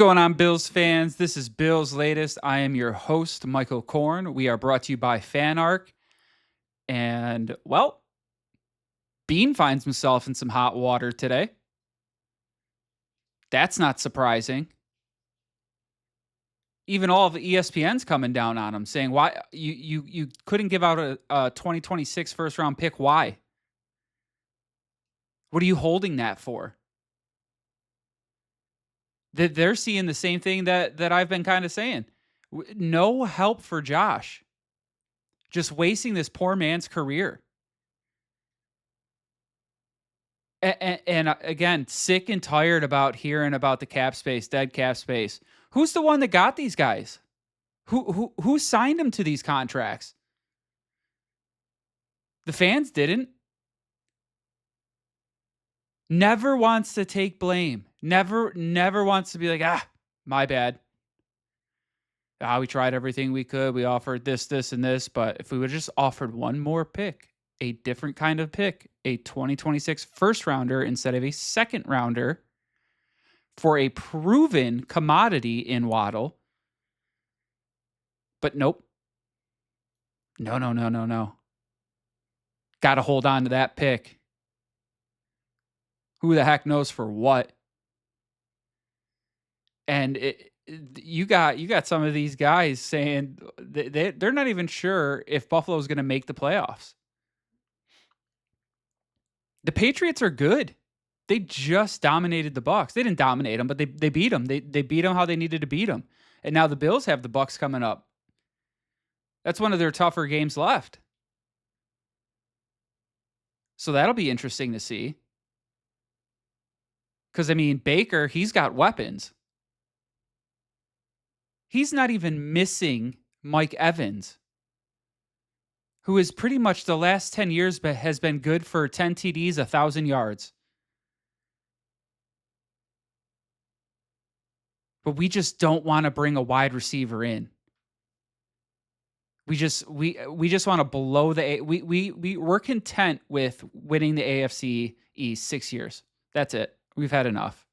Going on, Bills fans? This is Bills Latest. I am your host, Michael Korn. We are brought to you by FanArc. And, well, Bean finds himself in some hot water today. That's not surprising. Even all of ESPN's coming down on him, saying, why you couldn't give out a 2026 first round pick. Why? What are you holding that for? They're seeing the same thing that I've been kind of saying. No help for Josh. Just wasting this poor man's career. And again, sick and tired about hearing about the cap space, dead cap space. Who's the one that got these guys? Who signed them to these contracts? The fans didn't. Never wants to take blame. Never wants to be like, my bad. We tried everything we could. We offered this, and this. But if we would have just offered one more pick, a different kind of pick, a 2026 first rounder instead of a second rounder for a proven commodity in Waddle. But nope. No. Got to hold on to that pick. Who the heck knows for what? And you got some of these guys saying they're not even sure if Buffalo's going to make the playoffs. The Patriots are good. They just dominated the Bucs. They didn't dominate them, but they beat them. They beat them how they needed to beat them. And now the Bills have the Bucs coming up. That's one of their tougher games left. So that'll be interesting to see. Because, I mean, Baker, he's got weapons. He's not even missing Mike Evans, who is pretty much the last 10 years has been good for 10 TDs, 1,000 yards. But we just don't want to bring a wide receiver in. We just want to blow the we're content with winning the AFC East 6 years. That's it. We've had enough.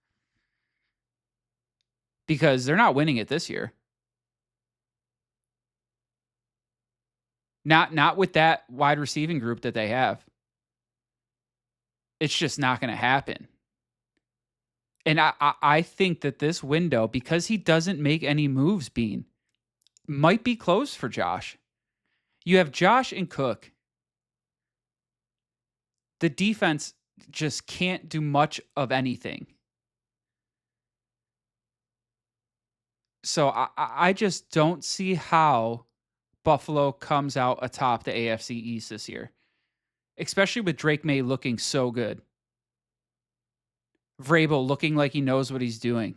Because they're not winning it this year. Not with that wide receiving group that they have. It's just not going to happen. And I think that this window, because he doesn't make any moves, Bean, might be closed for Josh. You have Josh and Cook. The defense just can't do much of anything. So I just don't see how Buffalo comes out atop the AFC East this year, especially with Drake May looking so good. Vrabel looking like he knows what he's doing.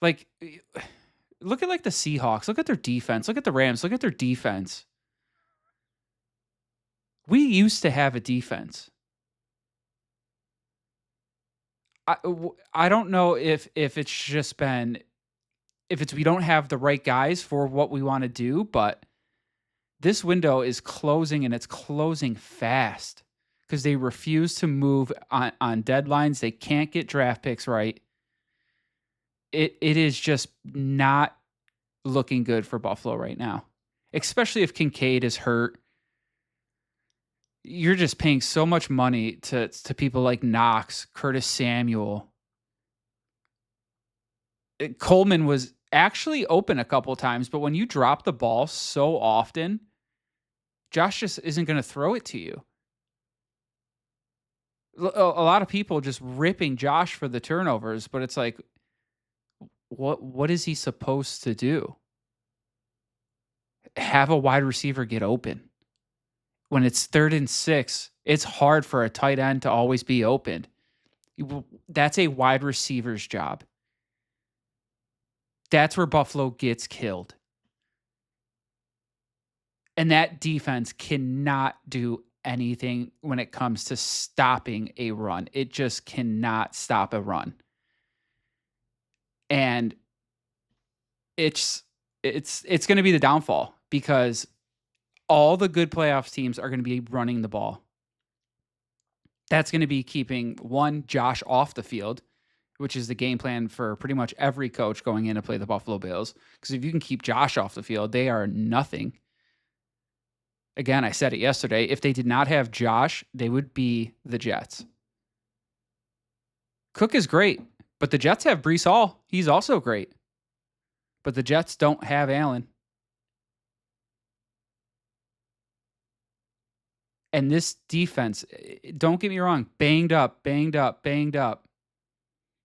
Like, look at like the Seahawks. Look at their defense. Look at the Rams. Look at their defense. We used to have a defense. I don't know if it's just been, if it's we don't have the right guys for what we want to do, but this window is closing, and it's closing fast because they refuse to move on deadlines. They can't get draft picks right. It is just not looking good for Buffalo right now, especially if Kincaid is hurt. You're just paying so much money to people like Knox, Curtis Samuel. Coleman was actually open a couple times, but when you drop the ball so often, Josh just isn't going to throw it to you. A lot of people just ripping Josh for the turnovers, but it's like, what is he supposed to do? Have a wide receiver get open. When it's 3rd and 6, it's hard for a tight end to always be open. That's a wide receiver's job. That's where Buffalo gets killed. And that defense cannot do anything when it comes to stopping a run. It just cannot stop a run. And it's going to be the downfall, because all the good playoffs teams are going to be running the ball. That's going to be keeping Josh off the field, which is the game plan for pretty much every coach going in to play the Buffalo Bills. Because if you can keep Josh off the field, they are nothing. Again, I said it yesterday. If they did not have Josh, they would be the Jets. Cook is great, but the Jets have Breece Hall. He's also great. But the Jets don't have Allen. And this defense, don't get me wrong, banged up.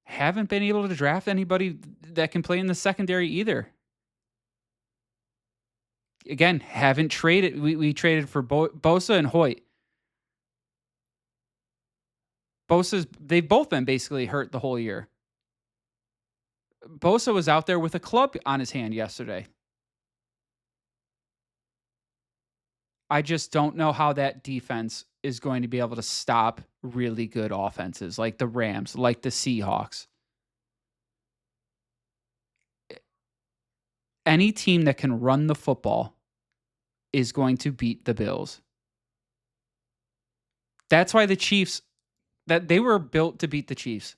Haven't been able to draft anybody that can play in the secondary either. Again, haven't traded. We traded for Bosa and Hoyt. They've both been basically hurt the whole year. Bosa was out there with a club on his hand yesterday. I just don't know how that defense is going to be able to stop really good offenses like the Rams, like the Seahawks. Any team that can run the football is going to beat the Bills. That's why the Chiefs, that they were built to beat the Chiefs.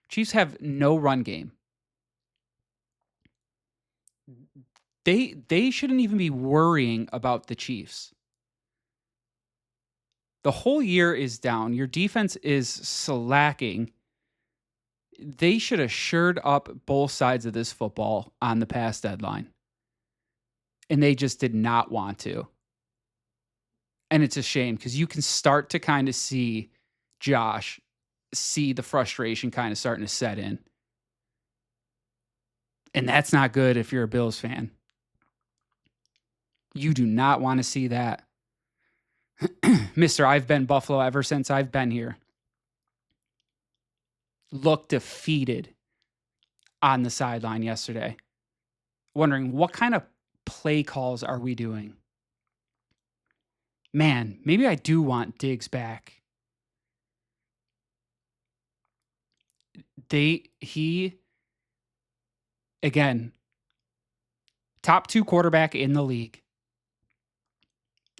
Chiefs have no run game. They shouldn't even be worrying about the Chiefs. The whole year is down. Your defense is slacking. They should have shored up both sides of this football on the past deadline. And they just did not want to. And it's a shame because you can start to kind of see Josh, see the frustration kind of starting to set in. And that's not good if you're a Bills fan. You do not want to see that. Mister, I've been Buffalo ever since I've been here. Looked defeated on the sideline yesterday. Wondering what kind of play calls are we doing? Man, maybe I do want Diggs back. Again, top 2 quarterback in the league.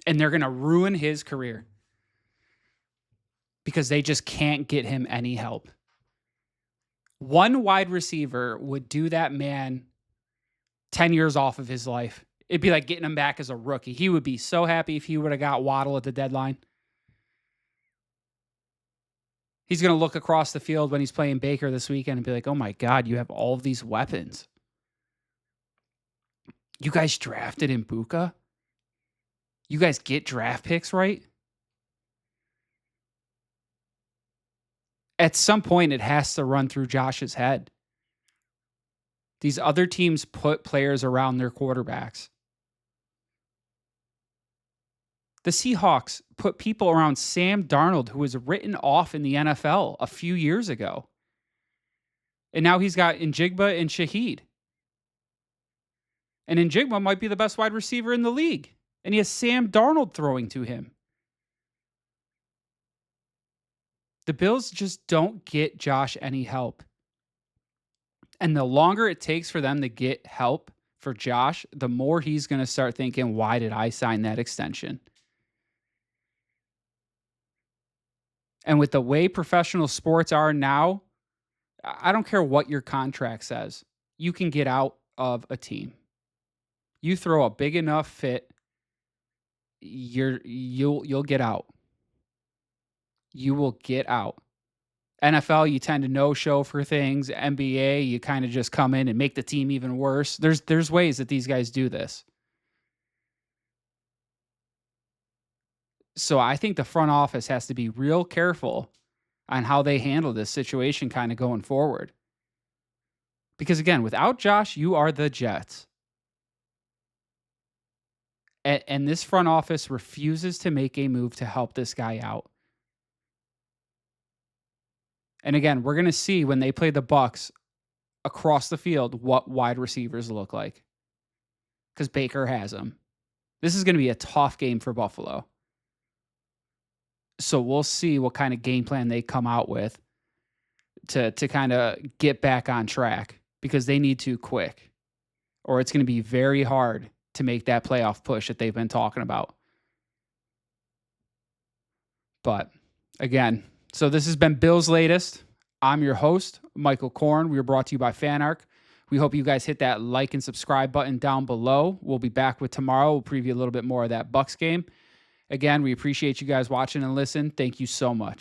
And they're going to ruin his career because they just can't get him any help. One wide receiver would do that man 10 years off of his life. It'd be like getting him back as a rookie. He would be so happy if he would have got Waddle at the deadline. He's going to look across the field when he's playing Baker this weekend and be like, oh my God, you have all of these weapons. You guys drafted Mbuka? You guys get draft picks right? At some point, it has to run through Josh's head. These other teams put players around their quarterbacks. The Seahawks put people around Sam Darnold, who was written off in the NFL a few years ago. And now he's got Njigba and Shaheed. And Njigba might be the best wide receiver in the league. And he has Sam Darnold throwing to him. The Bills just don't get Josh any help. And the longer it takes for them to get help for Josh, the more he's going to start thinking, why did I sign that extension? And with the way professional sports are now, I don't care what your contract says. You can get out of a team. You throw a big enough fit, you'll get out. You will get out. NFL, you tend to no-show for things. NBA, you kind of just come in and make the team even worse. There's ways that these guys do this. So I think the front office has to be real careful on how they handle this situation kind of going forward. Because again, without Josh, you are the Jets. And this front office refuses to make a move to help this guy out. And again, we're going to see when they play the Bucs across the field what wide receivers look like. Because Baker has them. This is going to be a tough game for Buffalo. So we'll see what kind of game plan they come out with to kind of get back on track. Because they need to quick. Or it's going to be very hard to make that playoff push that they've been talking about. But again, So this has been Bill's Latest. I'm your host, Michael Korn. We are brought to you by FanArc. We hope you guys hit that like and subscribe button down below. We'll be back with tomorrow. We'll preview a little bit more of that Bucks game. Again, we appreciate you guys watching and listening. Thank you so much.